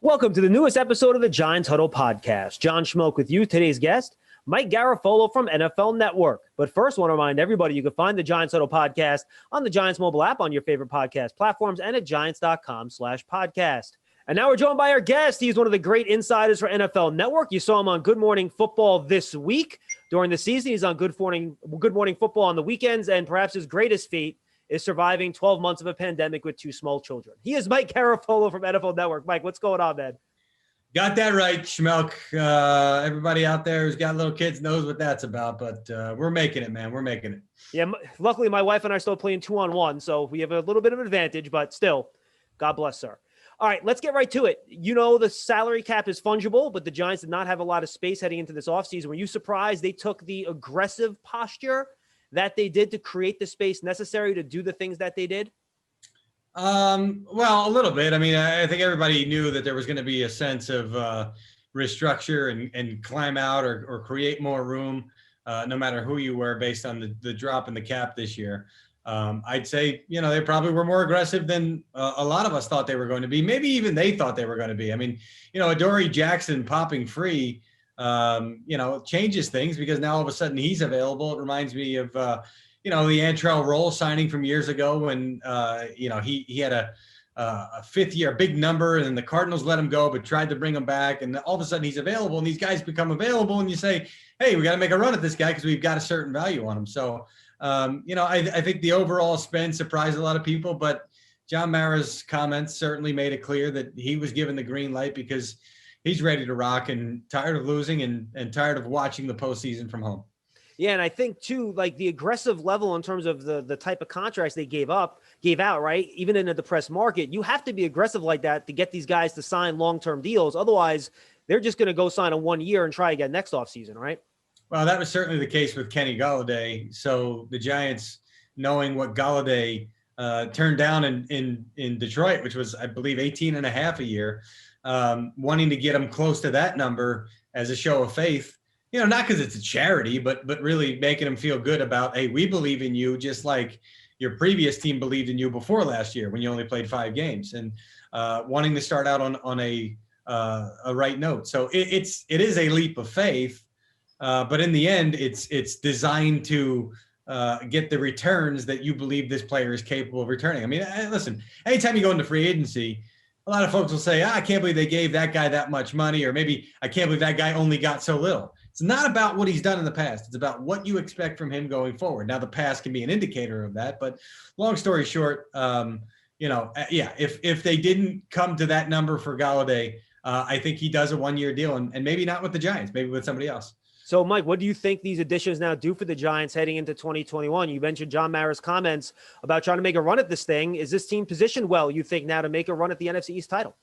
Welcome to the newest episode of the Giants Huddle podcast. John Schmeelk with you. Today's guest, Mike Garafolo from NFL Network. But first, I want to remind everybody you can find the Giants Huddle podcast on the Giants mobile app on your favorite podcast platforms and at giants.com/podcast. And now we're joined by our guest. He's one of the great insiders for NFL Network. You saw him on Good Morning Football this week. During the season, he's on Good Morning Football on the weekends, and perhaps his greatest feat is surviving 12 months of a pandemic with two small children. He is Mike Garafolo from NFL Network. Mike, what's going on, man? Got that right, Schmeelk. Everybody out there who's got little kids knows what that's about, but we're making it, man. We're making it. Yeah, luckily my wife and I are still playing 2-on-1, so we have a little bit of an advantage, but still, God bless her. All right, let's get right to it. You know the salary cap is fungible, but the Giants did not have a lot of space heading into this offseason. Were you surprised they took the aggressive posture that they did to create the space necessary to do the things that they did? Well, a little bit. I mean, I think everybody knew that there was going to be a sense of restructure and climb out or create more room, no matter who you were, based on the drop in the cap this year. I'd say, they probably were more aggressive than a lot of us thought they were going to be. Maybe even they thought they were going to be. I mean, Adoree Jackson popping free, changes things because now all of a sudden he's available. It reminds me of, the Antrell Roll signing from years ago when, he had a fifth year, a big number, and then the Cardinals let him go, but tried to bring him back. And all of a sudden he's available and these guys become available and you say, hey, we got to make a run at this guy because we've got a certain value on him. So, I think the overall spend surprised a lot of people, but John Mara's comments certainly made it clear that he was given the green light because he's ready to rock and tired of losing and tired of watching the postseason from home. Yeah, and I think, too, like the aggressive level in terms of the type of contracts they gave out, right? Even in a depressed market, you have to be aggressive like that to get these guys to sign long-term deals. Otherwise, they're just going to go sign a 1 year and try again next offseason, right? Well, that was certainly the case with Kenny Golladay. So the Giants, knowing what Golladay turned down in Detroit, which was, I believe, 18.5 a year, wanting to get him close to that number as a show of faith, not because it's a charity, but really making him feel good about, hey, we believe in you just like your previous team believed in you before last year when you only played 5 games, and wanting to start out on a right note. So it is a leap of faith. But in the end, it's designed to get the returns that you believe this player is capable of returning. I mean, listen, anytime you go into free agency, a lot of folks will say, I can't believe they gave that guy that much money, or maybe I can't believe that guy only got so little. It's not about what he's done in the past. It's about what you expect from him going forward. Now, the past can be an indicator of that, but long story short, if they didn't come to that number for Golladay, I think he does a 1-year deal, and maybe not with the Giants, maybe with somebody else. So, Mike, what do you think these additions now do for the Giants heading into 2021? You mentioned John Mara's comments about trying to make a run at this thing. Is this team positioned well, you think, now to make a run at the NFC East title?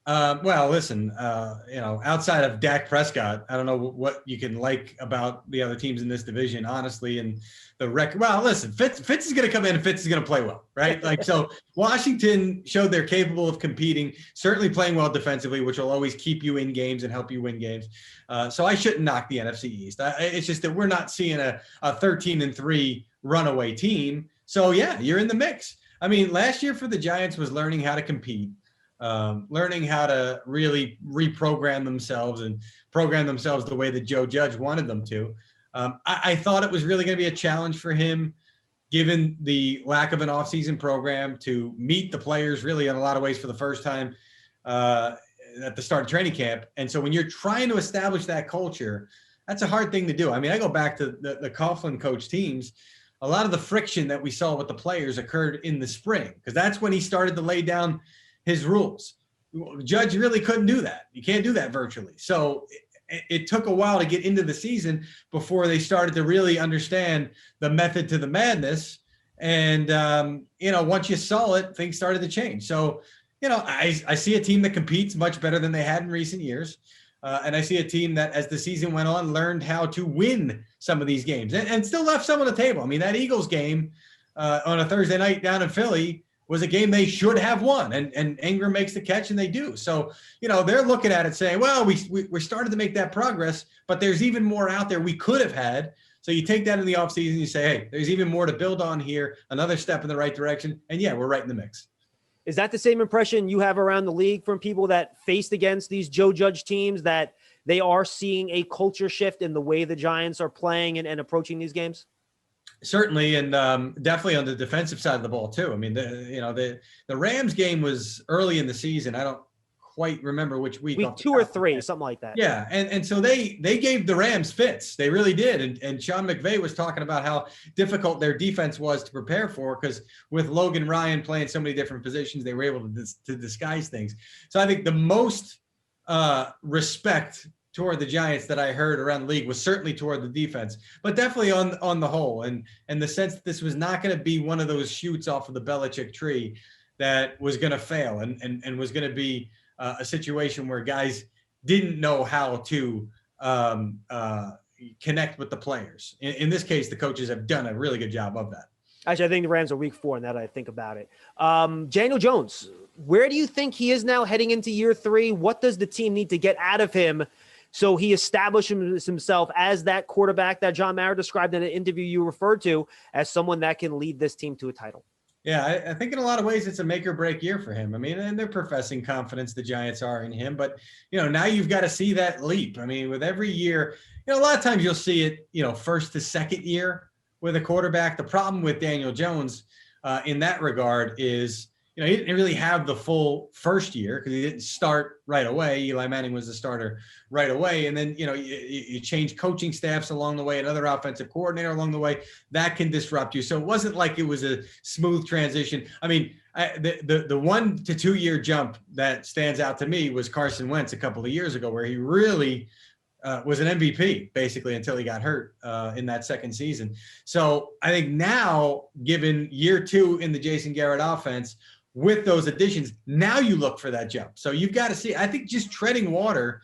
Well, listen, outside of Dak Prescott, I don't know what you can like about the other teams in this division, honestly. And the record, well, listen, Fitz is going to come in and Fitz is going to play well, right? Like, so Washington showed they're capable of competing, certainly playing well defensively, which will always keep you in games and help you win games. So I shouldn't knock the NFC East. It's just that we're not seeing a 13-3 runaway team. So yeah, you're in the mix. I mean, last year for the Giants was learning how to compete. Learning how to really reprogram themselves and program themselves the way that Joe Judge wanted them to. I thought it was really going to be a challenge for him, given the lack of an offseason program, to meet the players really in a lot of ways for the first time at the start of training camp. And so when you're trying to establish that culture, that's a hard thing to do. I mean, I go back to the Coughlin coach teams. A lot of the friction that we saw with the players occurred in the spring, because that's when he started to lay down his rules. Judge really couldn't do that. You can't do that virtually. So it took a while to get into the season before they started to really understand the method to the madness. And, once you saw it, things started to change. So, I see a team that competes much better than they had in recent years. And I see a team that, as the season went on, learned how to win some of these games and still left some on the table. I mean, that Eagles game on a Thursday night down in Philly was a game they should have won, and Ingram makes the catch, and they do. So, they're looking at it saying, well, we're starting to make that progress, but there's even more out there we could have had. So you take that in the offseason, you say, hey, there's even more to build on here, another step in the right direction, and yeah, we're right in the mix. Is that the same impression you have around the league from people that faced against these Joe Judge teams, that they are seeing a culture shift in the way the Giants are playing and approaching these games? Certainly, and definitely on the defensive side of the ball too. I mean, the Rams game was early in the season. I don't quite remember which week. Week 2 or 3, something like that. Yeah, and so they gave the Rams fits. They really did. And Sean McVay was talking about how difficult their defense was to prepare for, because with Logan Ryan playing so many different positions, they were able to disguise things. So I think the most respect toward the Giants that I heard around the league was certainly toward the defense, but definitely on the whole, and the sense that this was not going to be one of those shoots off of the Belichick tree that was going to fail and was going to be a situation where guys didn't know how to connect with the players. In this case, the coaches have done a really good job of that. Actually, I think the Rams are week 4 now that I think about it. Daniel Jones, where do you think he is now heading into year 3? What does the team need to get out of him so he establishes himself as that quarterback that John Mara described in an interview you referred to as someone that can lead this team to a title? Yeah, I think in a lot of ways it's a make or break year for him. I mean, and they're professing confidence, the Giants are, in him, but now you've got to see that leap. I mean, with every year, a lot of times you'll see it, first to second year with a quarterback. The problem with Daniel Jones in that regard is, he didn't really have the full first year because he didn't start right away. Eli Manning was the starter right away. And then, you change coaching staffs along the way, another offensive coordinator along the way. That can disrupt you. So it wasn't like it was a smooth transition. I mean, the 1 to 2 year jump that stands out to me was Carson Wentz a couple of years ago, where he really was an MVP basically until he got hurt in that second season. So I think now, given year 2 in the Jason Garrett offense, with those additions, now you look for that jump. So you've got to see. I think just treading water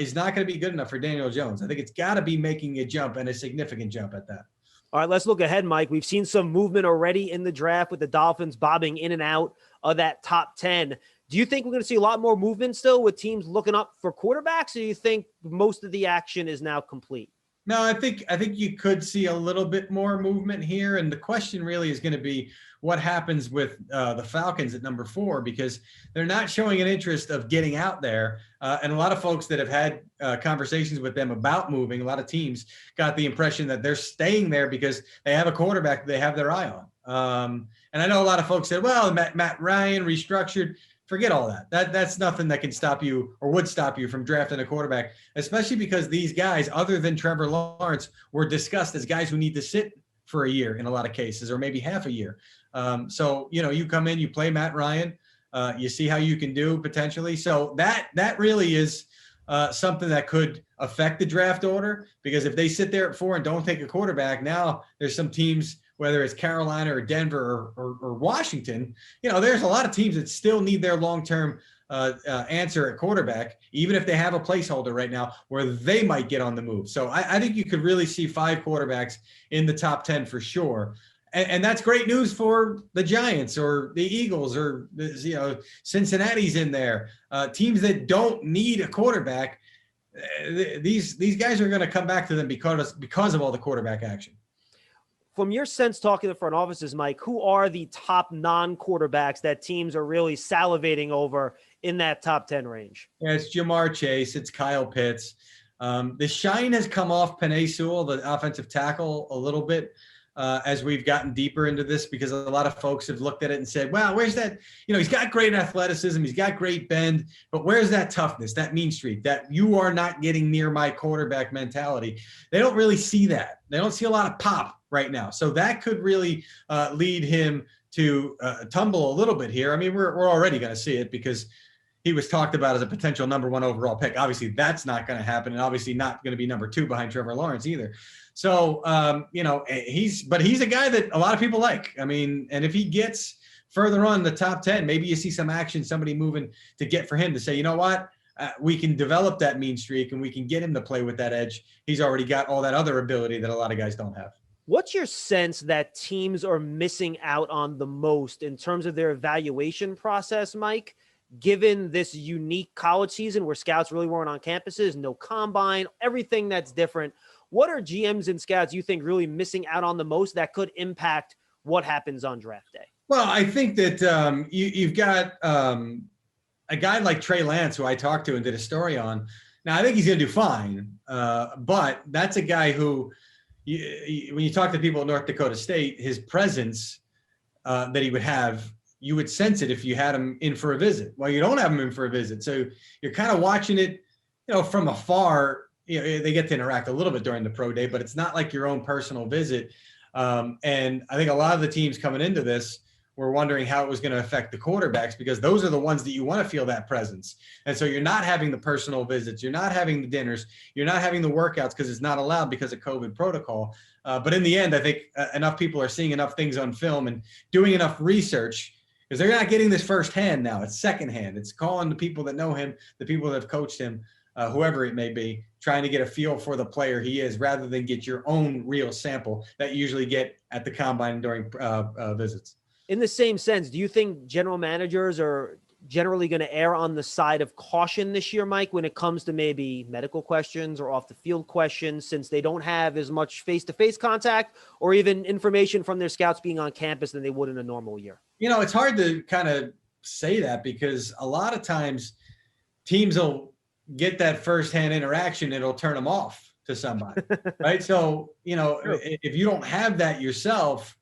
is not going to be good enough for Daniel Jones. I think it's got to be making a jump, and a significant jump at that. All right, let's look ahead, Mike. We've seen some movement already in the draft with the Dolphins bobbing in and out of that top 10. Do you think we're going to see a lot more movement still with teams looking up for quarterbacks, or do you think most of the action is now complete? No, I think you could see a little bit more movement here. And the question really is going to be what happens with the Falcons at number 4, because they're not showing an interest of getting out there. And a lot of folks that have had conversations with them about moving, a lot of teams got the impression that they're staying there because they have a quarterback that they have their eye on. And I know a lot of folks said, well, Matt Ryan restructured. Forget all that. That's nothing that can stop you or would stop you from drafting a quarterback, especially because these guys, other than Trevor Lawrence, were discussed as guys who need to sit for a year in a lot of cases, or maybe half a year. So, you come in, you play Matt Ryan, you see how you can do potentially. So that really is something that could affect the draft order, because if they sit there at 4 and don't take a quarterback, now there's some teams, whether it's Carolina or Denver or Washington, there's a lot of teams that still need their long-term answer at quarterback, even if they have a placeholder right now where they might get on the move. So I think you could really see 5 quarterbacks in the top 10 for sure. And that's great news for the Giants or the Eagles or, Cincinnati's in there. Teams that don't need a quarterback, these guys are going to come back to them because of all the quarterback action. From your sense, talking to front offices, Mike, who are the top non-quarterbacks that teams are really salivating over in that top 10 range? Yeah, it's Jamar Chase. It's Kyle Pitts. The shine has come off Penei Sewell, the offensive tackle, a little bit as we've gotten deeper into this, because a lot of folks have looked at it and said, wow, where's that? He's got great athleticism. He's got great bend, but where's that toughness, that mean streak, that you are not getting near my quarterback mentality? They don't really see that. They don't see a lot of pop right now. So that could really lead him to tumble a little bit here. I mean, we're already going to see it because he was talked about as a potential number 1 overall pick. Obviously, that's not going to happen, and obviously not going to be number 2 behind Trevor Lawrence either. So, he's a guy that a lot of people like. I mean, and if he gets further on the top 10, maybe you see some action, somebody moving to get for him to say, you know what, we can develop that mean streak and we can get him to play with that edge. He's already got all that other ability that a lot of guys don't have. What's your sense that teams are missing out on the most in terms of their evaluation process, Mike, given this unique college season where scouts really weren't on campuses, no combine, everything that's different? What are GMs and scouts you think really missing out on the most that could impact what happens on draft day? Well, I think that you've got a guy like Trey Lance, who I talked to and did a story on. Now, I think he's going to do fine, but that's a guy who, when you talk to people at North Dakota State, his presence that he would have, you would sense it if you had him in for a visit. Well, you don't have him in for a visit, so you're kind of watching it, from afar. They get to interact a little bit during the pro day, but it's not like your own personal visit. And I think a lot of the teams coming into this were wondering how it was going to affect the quarterbacks, because those are the ones that you want to feel that presence. And so you're not having the personal visits, you're not having the dinners, you're not having the workouts because it's not allowed because of COVID protocol. But in the end, I think enough people are seeing enough things on film and doing enough research, because they're not getting this firsthand now. It's secondhand. It's calling the people that know him, the people that have coached him, whoever it may be, trying to get a feel for the player he is, rather than get your own real sample that you usually get at the combine during visits. In the same sense, do you think general managers are generally going to err on the side of caution this year, Mike, when it comes to maybe medical questions or off the field questions, since they don't have as much face-to-face contact or even information from their scouts being on campus than they would in a normal year? It's hard to kind of say that, because a lot of times teams will get that firsthand interaction. It'll turn them off to somebody, right? So, if you don't have that yourself,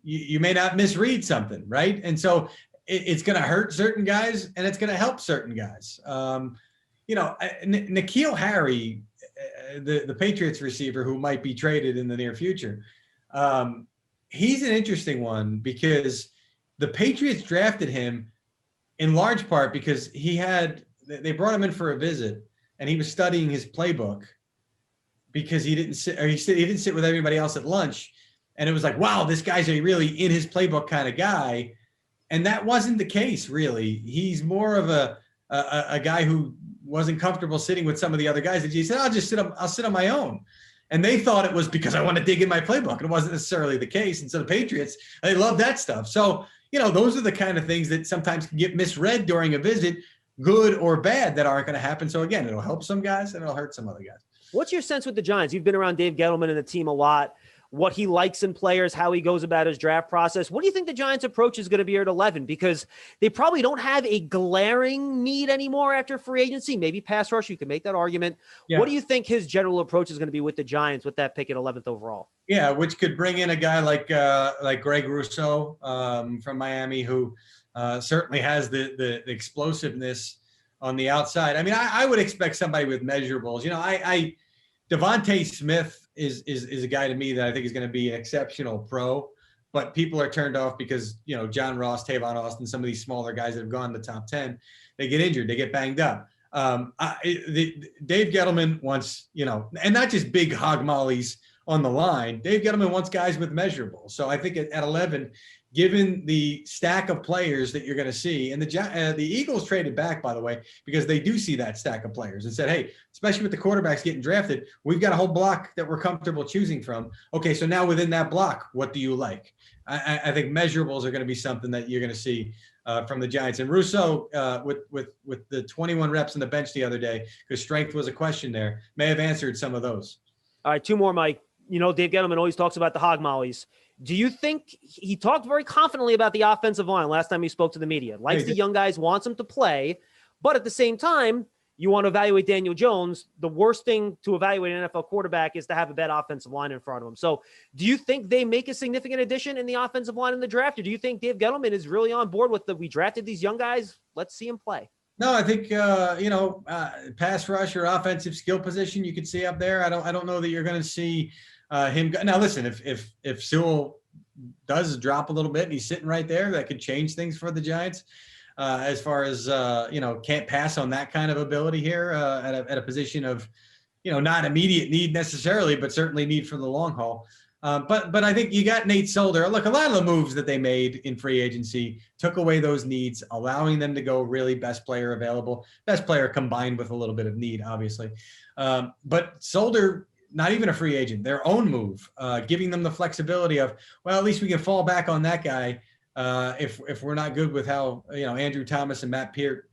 you may not misread something, right? And so it's going to hurt certain guys and it's going to help certain guys. N'Keal Harry, the Patriots receiver who might be traded in the near future, he's an interesting one, because the Patriots drafted him in large part because they brought him in for a visit and he was studying his playbook, because he didn't sit with everybody else at lunch. And it was like, wow, this guy's a really in his playbook kind of guy. And that wasn't the case, really. He's more of a guy who wasn't comfortable sitting with some of the other guys. And he said, I'll sit on my own. And they thought it was because I want to dig in my playbook. And it wasn't necessarily the case. And so the Patriots, they love that stuff. So, those are the kind of things that sometimes can get misread during a visit, good or bad, that aren't going to happen. So again, it'll help some guys and it'll hurt some other guys. What's your sense with the Giants? You've been around Dave Gettleman and the team a lot. What he likes in players, how he goes about his draft process. What do you think the Giants' approach is going to be here at 11? Because they probably don't have a glaring need anymore after free agency. Maybe pass rush, you can make that argument. Yeah. What do you think his general approach is going to be with the Giants with that pick at 11th overall? Yeah, which could bring in a guy like Greg Rousseau from Miami, who certainly has the explosiveness on the outside. I mean, I would expect somebody with measurables. Devontae Smith is a guy to me that I think is going to be an exceptional pro, but people are turned off because, John Ross, Tavon Austin, some of these smaller guys that have gone to the top 10, they get injured, they get banged up. Dave Gettleman wants, and not just big hog mollies on the line. Dave Gettleman wants guys with measurables. So I think at 11, given the stack of players that you're going to see, and the Eagles traded back, by the way, because they do see that stack of players and said, hey, especially with the quarterbacks getting drafted, we've got a whole block that we're comfortable choosing from. Okay, so now within that block, what do you like? I think measurables are going to be something that you're going to see from the Giants. And Rousseau, with the 21 reps on the bench the other day, because strength was a question there, may have answered some of those. All right, two more, Mike. Dave Gettleman always talks about the hog mollies. Do you think he talked very confidently about the offensive line last time he spoke to the media? Likes the young guys, wants them to play, but at the same time, you want to evaluate Daniel Jones. The worst thing to evaluate an NFL quarterback is to have a bad offensive line in front of him. So do you think they make a significant addition in the offensive line in the draft? Or do you think Dave Gettleman is really on board with we drafted these young guys, let's see them play? No, I think, pass rush or offensive skill position you could see up there. I don't know that you're going to see him go. Now, listen, if Sewell does drop a little bit and he's sitting right there, that could change things for the Giants as far as, can't pass on that kind of ability here at a position of, not immediate need necessarily, but certainly need for the long haul. But I think you got Nate Solder. Look, a lot of the moves that they made in free agency took away those needs, allowing them to go really best player available, best player combined with a little bit of need, obviously. But Solder, not even a free agent, their own move, giving them the flexibility of, well, at least we can fall back on that guy if we're not good with how, Andrew Thomas and Matt Peart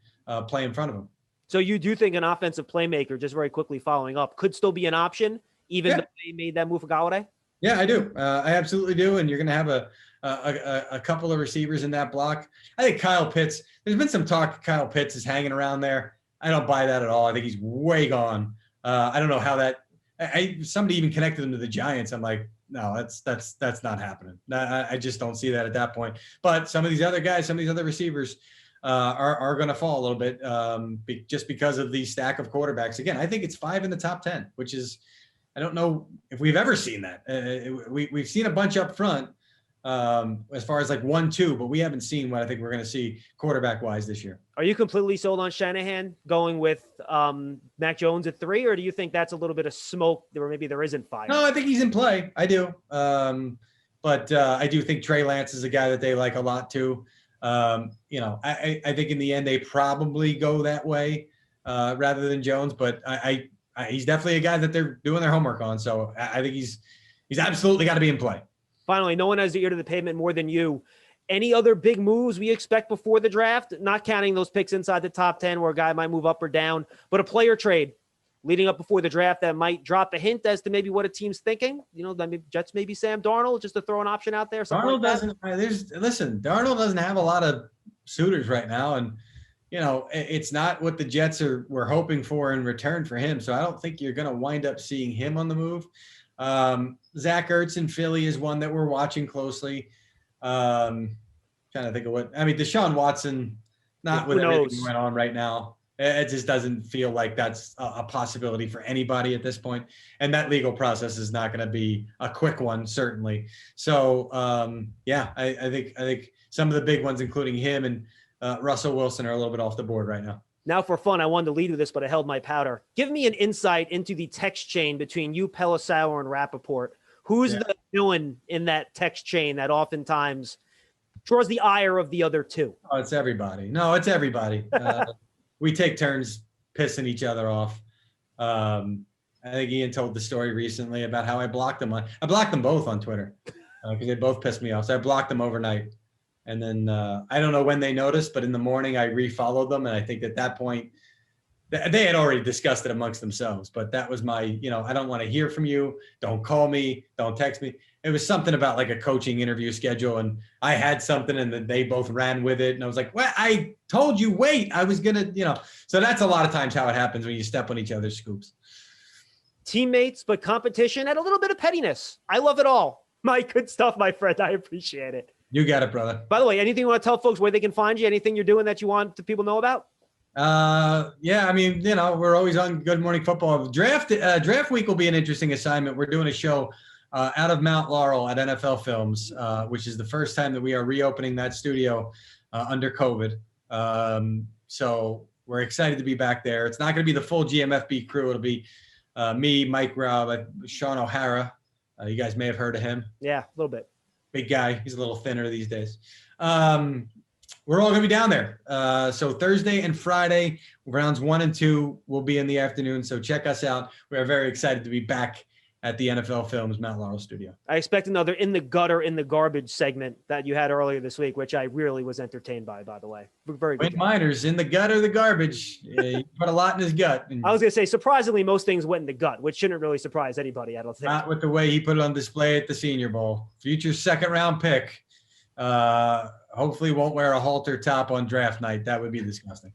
play in front of him. So you do think an offensive playmaker, just very quickly following up, could still be an option, even though they made that move for Golladay? Yeah, I do. I absolutely do. And you're going to have a couple of receivers in that block. I think Kyle Pitts, there's been some talk Kyle Pitts is hanging around there. I don't buy that at all. I think he's way gone. I don't know how that, somebody even connected him to the Giants. I'm like, no, that's not happening. I just don't see that at that point. But some of these other guys, some of these other receivers are going to fall a little bit just because of the stack of quarterbacks. Again, I think it's 5 in the top 10, which is, I don't know if we've ever seen that. We've seen a bunch up front as far as like 1, 2, but we haven't seen what I think we're going to see quarterback wise this year. Are you completely sold on Shanahan going with Mac Jones at 3, or do you think that's a little bit of smoke or maybe there isn't fire? No, I think he's in play. I do. But I do think Trey Lance is a guy that they like a lot too. I think in the end they probably go that way rather than Jones, but he's definitely a guy that they're doing their homework on. So I think he's absolutely got to be in play. Finally, no one has the ear to the pavement more than you. Any other big moves we expect before the draft? Not counting those picks inside the top 10 where a guy might move up or down, but a player trade leading up before the draft that might drop a hint as to maybe what a team's thinking. Jets, maybe Sam Darnold, just to throw an option out there. Darnold Darnold doesn't have a lot of suitors right now. And, it's not what the Jets were hoping for in return for him. So I don't think you're going to wind up seeing him on the move. Zach Ertz in Philly is one that we're watching closely. Trying to think of Deshaun Watson, not with everything going on right now. It just doesn't feel like that's a possibility for anybody at this point. And that legal process is not going to be a quick one, certainly. So, I think some of the big ones, including him and Russell Wilson, are a little bit off the board right now. Now for fun, I wanted to lead with this, but I held my powder. Give me an insight into the text chain between you, Pelissauer, and Rappaport. Who's the villain in that text chain that oftentimes draws the ire of the other two? Oh, it's everybody. No, it's everybody. We take turns pissing each other off. I think Ian told the story recently about how I blocked them. I blocked them both on Twitter because they both pissed me off. So I blocked them overnight. And then I don't know when they noticed, but in the morning I refollowed them. And I think at that point, they had already discussed it amongst themselves. But that was my, I don't want to hear from you. Don't call me. Don't text me. It was something about like a coaching interview schedule. And I had something and then they both ran with it. And I was like, well, I told you, wait, I was going to, So that's a lot of times how it happens when you step on each other's scoops. Teammates, but competition and a little bit of pettiness. I love it all. My good stuff, my friend. I appreciate it. You got it, brother. By the way, anything you want to tell folks where they can find you? Anything you're doing that you want the people know about? We're always on Good Morning Football. Draft week will be an interesting assignment. We're doing a show out of Mount Laurel at NFL Films, which is the first time that we are reopening that studio under COVID. So we're excited to be back there. It's not going to be the full GMFB crew. It'll be me, Mike Robb, Sean O'Hara. You guys may have heard of him. Yeah, a little bit. Big guy. He's a little thinner these days. We're all going to be down there. So Thursday and Friday, rounds 1 and 2 will be in the afternoon. So check us out. We are very excited to be back at the NFL Films Mount Laurel studio. I expect another in the gutter, in the garbage segment that you had earlier this week, which I really was entertained by the way. Very good. Wayne Miners in the gutter, the garbage. He put a lot in his gut. I was going to say, surprisingly, most things went in the gut, which shouldn't really surprise anybody, I don't think. Not with the way he put it on display at the Senior Bowl. Future second-round pick. Hopefully won't wear a halter top on draft night. That would be disgusting.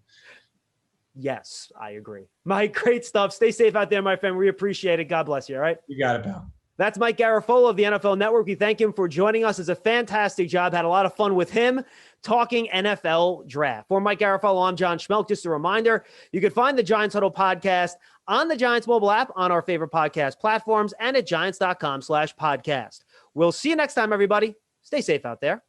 Yes, I agree. Mike, great stuff. Stay safe out there, my friend. We appreciate it. God bless you. All right. You got it, pal. That's Mike Garafolo of the NFL Network. We thank him for joining us. It's a fantastic job. Had a lot of fun with him talking NFL draft. For Mike Garafolo, I'm John Schmeelk. Just a reminder, you can find the Giants Huddle podcast on the Giants mobile app, on our favorite podcast platforms, and at giants.com/podcast. We'll see you next time, everybody. Stay safe out there.